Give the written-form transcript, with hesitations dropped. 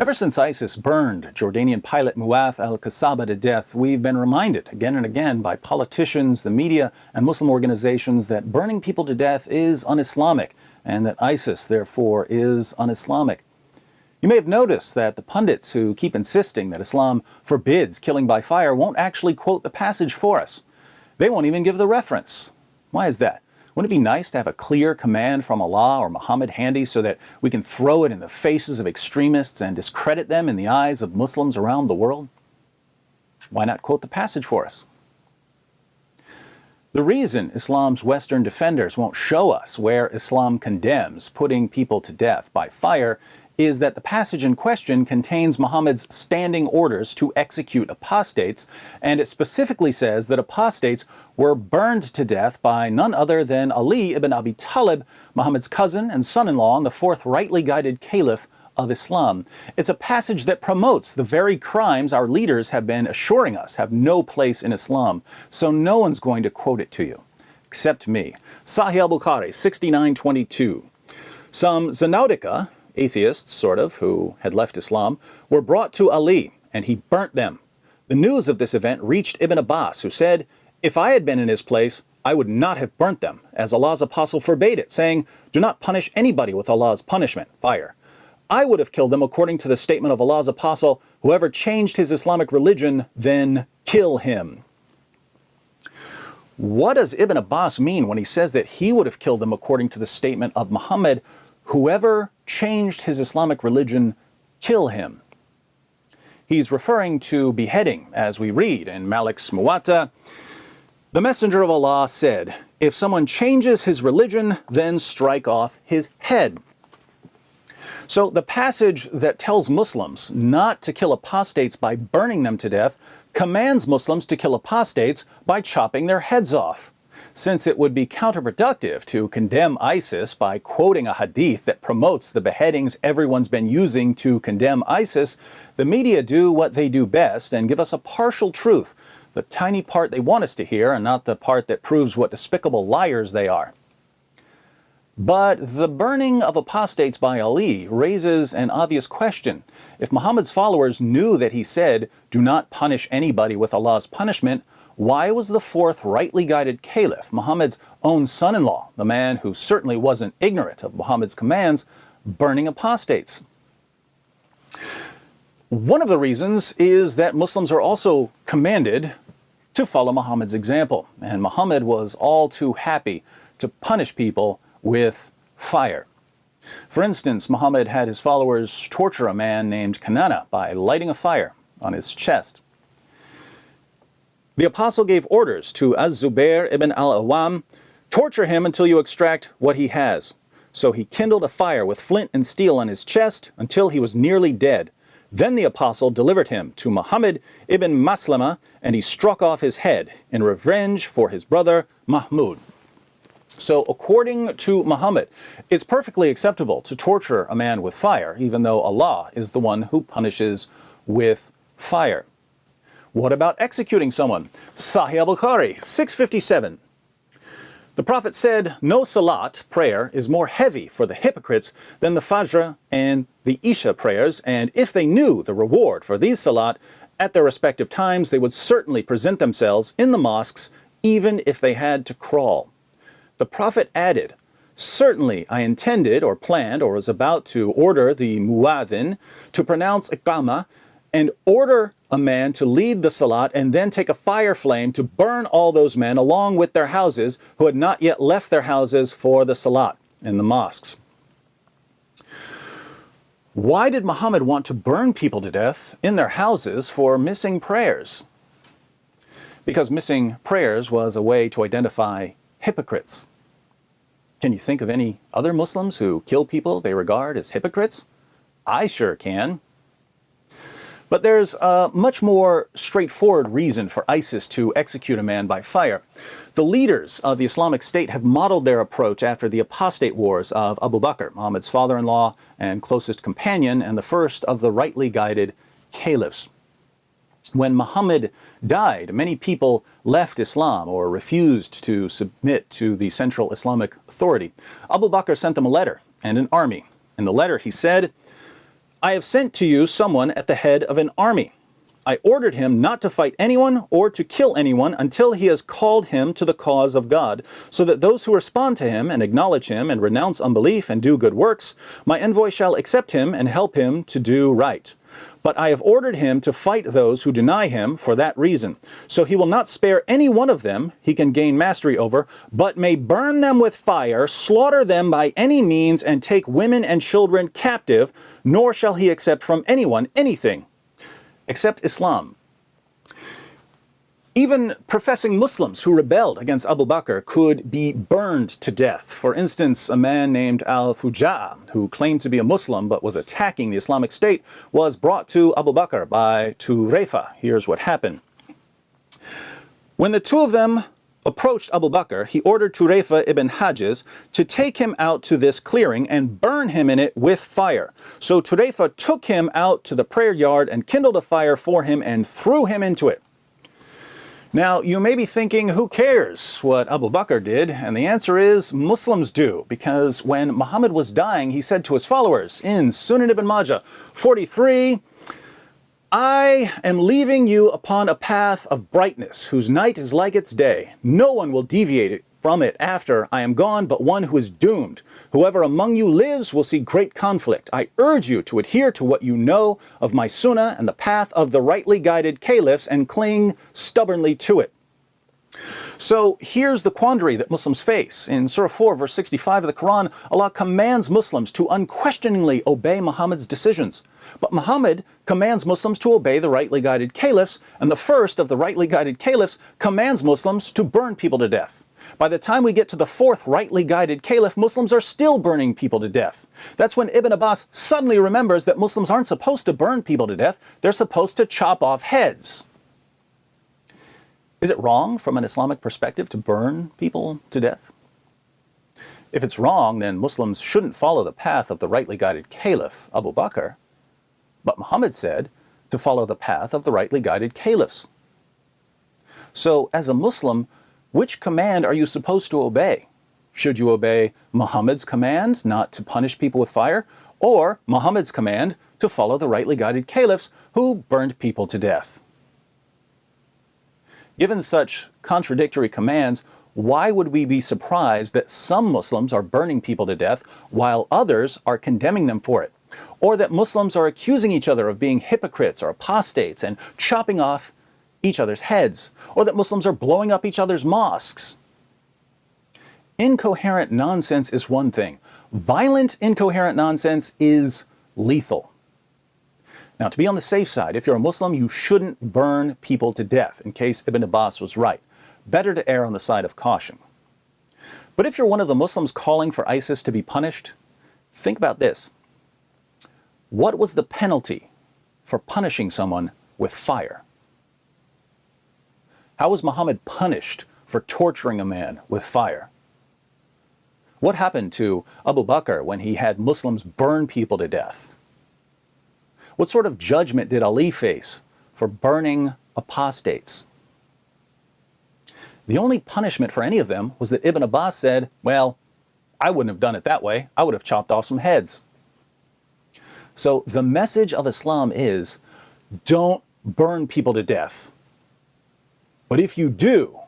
Ever since ISIS burned Jordanian pilot Muath al-Qasaba to death, we've been reminded again and again by politicians, the media, and Muslim organizations that burning people to death is un-Islamic, and that ISIS, therefore, is un-Islamic. You may have noticed that the pundits who keep insisting that Islam forbids killing by fire won't actually quote the passage for us. They won't even give the reference. Why is that? Wouldn't it be nice to have a clear command from Allah or Muhammad handy so that we can throw it in the faces of extremists and discredit them in the eyes of Muslims around the world? Why not quote the passage for us? The reason Islam's Western defenders won't show us where Islam condemns putting people to death by fire is that the passage in question contains Muhammad's standing orders to execute apostates, and it specifically says that apostates were burned to death by none other than Ali ibn Abi Talib, Muhammad's cousin and son-in-law, and the fourth rightly guided caliph of Islam. It's a passage that promotes the very crimes our leaders have been assuring us have no place in Islam, so no one's going to quote it to you, except me. Sahih al-Bukhari, 6922. Some Zanadiqa, atheists, sort of, who had left Islam, were brought to Ali, and he burnt them. The news of this event reached Ibn Abbas, who said, "If I had been in his place, I would not have burnt them, as Allah's apostle forbade it, saying, 'Do not punish anybody with Allah's punishment, fire.' I would have killed them according to the statement of Allah's apostle, 'Whoever changed his Islamic religion, then kill him.'" What does Ibn Abbas mean when he says that he would have killed them according to the statement of Muhammad, "Whoever changed his Islamic religion, kill him"? He's referring to beheading, as we read in Malik's Muwatta. The Messenger of Allah said, "If someone changes his religion, then strike off his head." So the passage that tells Muslims not to kill apostates by burning them to death commands Muslims to kill apostates by chopping their heads off. Since it would be counterproductive to condemn ISIS by quoting a hadith that promotes the beheadings everyone's been using to condemn ISIS, the media do what they do best and give us a partial truth, the tiny part they want us to hear and not the part that proves what despicable liars they are. But the burning of apostates by Ali raises an obvious question. If Muhammad's followers knew that he said, "Do not punish anybody with Allah's punishment," why was the fourth rightly guided caliph, Muhammad's own son-in-law, the man who certainly wasn't ignorant of Muhammad's commands, burning apostates? One of the reasons is that Muslims are also commanded to follow Muhammad's example, and Muhammad was all too happy to punish people with fire. For instance, Muhammad had his followers torture a man named Kanana by lighting a fire on his chest. The apostle gave orders to Az-Zubair ibn al-Awwam, "Torture him until you extract what he has." So he kindled a fire with flint and steel on his chest until he was nearly dead. Then the apostle delivered him to Muhammad ibn Maslama, and he struck off his head in revenge for his brother Mahmud. So according to Muhammad, it's perfectly acceptable to torture a man with fire, even though Allah is the one who punishes with fire. What about executing someone? Sahih al-Bukhari, 657. The Prophet said, "No salat, prayer, is more heavy for the hypocrites than the Fajr and the Isha prayers, and if they knew the reward for these salat at their respective times, they would certainly present themselves in the mosques, even if they had to crawl." The Prophet added, "Certainly I intended or planned or was about to order the muadhin to pronounce iqamah and order a man to lead the salat and then take a fire flame to burn all those men along with their houses who had not yet left their houses for the salat in the mosques." Why did Muhammad want to burn people to death in their houses for missing prayers? Because missing prayers was a way to identify hypocrites. Can you think of any other Muslims who kill people they regard as hypocrites? I sure can. But there's a much more straightforward reason for ISIS to execute a man by fire. The leaders of the Islamic State have modeled their approach after the apostate wars of Abu Bakr, Muhammad's father-in-law and closest companion, and the first of the rightly guided caliphs. When Muhammad died, many people left Islam or refused to submit to the central Islamic authority. Abu Bakr sent them a letter and an army. In the letter he said, I have sent to you someone at the head of an army. I ordered him not to fight anyone or to kill anyone until he has called him to the cause of God, so that those who respond to him and acknowledge him and renounce unbelief and do good works, my envoy shall accept him and help him to do right. But I have ordered him to fight those who deny him for that reason. So he will not spare any one of them he can gain mastery over, but may burn them with fire, slaughter them by any means, and take women and children captive, nor shall he accept from anyone anything except Islam. Even professing Muslims who rebelled against Abu Bakr could be burned to death. For instance, a man named Al-Fuja'a, who claimed to be a Muslim but was attacking the Islamic State, was brought to Abu Bakr by Turayfa. Here's what happened. When the two of them approached Abu Bakr, he ordered Turayfa ibn Hajiz to take him out to this clearing and burn him in it with fire. So Turayfa took him out to the prayer yard and kindled a fire for him and threw him into it. Now, you may be thinking, who cares what Abu Bakr did? And the answer is, Muslims do, because when Muhammad was dying, he said to his followers in Sunan ibn Majah 43, I am leaving you upon a path of brightness, whose night is like its day. No one will deviate from it after I am gone, but one who is doomed. Whoever among you lives will see great conflict. I urge you to adhere to what you know of my sunnah and the path of the rightly guided caliphs and cling stubbornly to it. So here's the quandary that Muslims face. In Surah 4, verse 65 of the Quran, Allah commands Muslims to unquestioningly obey Muhammad's decisions. But Muhammad commands Muslims to obey the rightly guided caliphs, and the first of the rightly guided caliphs commands Muslims to burn people to death. By the time we get to the fourth rightly guided caliph, Muslims are still burning people to death. That's when Ibn Abbas suddenly remembers that Muslims aren't supposed to burn people to death, they're supposed to chop off heads. Is it wrong from an Islamic perspective to burn people to death? If it's wrong, then Muslims shouldn't follow the path of the rightly guided caliph, Abu Bakr. But Muhammad said to follow the path of the rightly guided caliphs. So, as a Muslim, which command are you supposed to obey? Should you obey Muhammad's command not to punish people with fire, or Muhammad's command to follow the rightly guided caliphs who burned people to death? Given such contradictory commands, why would we be surprised that some Muslims are burning people to death while others are condemning them for it? Or that Muslims are accusing each other of being hypocrites or apostates and chopping off each other's heads? Or that Muslims are blowing up each other's mosques? Incoherent nonsense is one thing. Violent, incoherent nonsense is lethal. Now, to be on the safe side, if you're a Muslim, you shouldn't burn people to death, in case Ibn Abbas was right. Better to err on the side of caution. But if you're one of the Muslims calling for ISIS to be punished, think about this. What was the penalty for punishing someone with fire? How was Muhammad punished for torturing a man with fire? What happened to Abu Bakr when he had Muslims burn people to death? What sort of judgment did Ali face for burning apostates? The only punishment for any of them was that Ibn Abbas said, well, I wouldn't have done it that way. I would have chopped off some heads. So the message of Islam is, don't burn people to death. But if you do,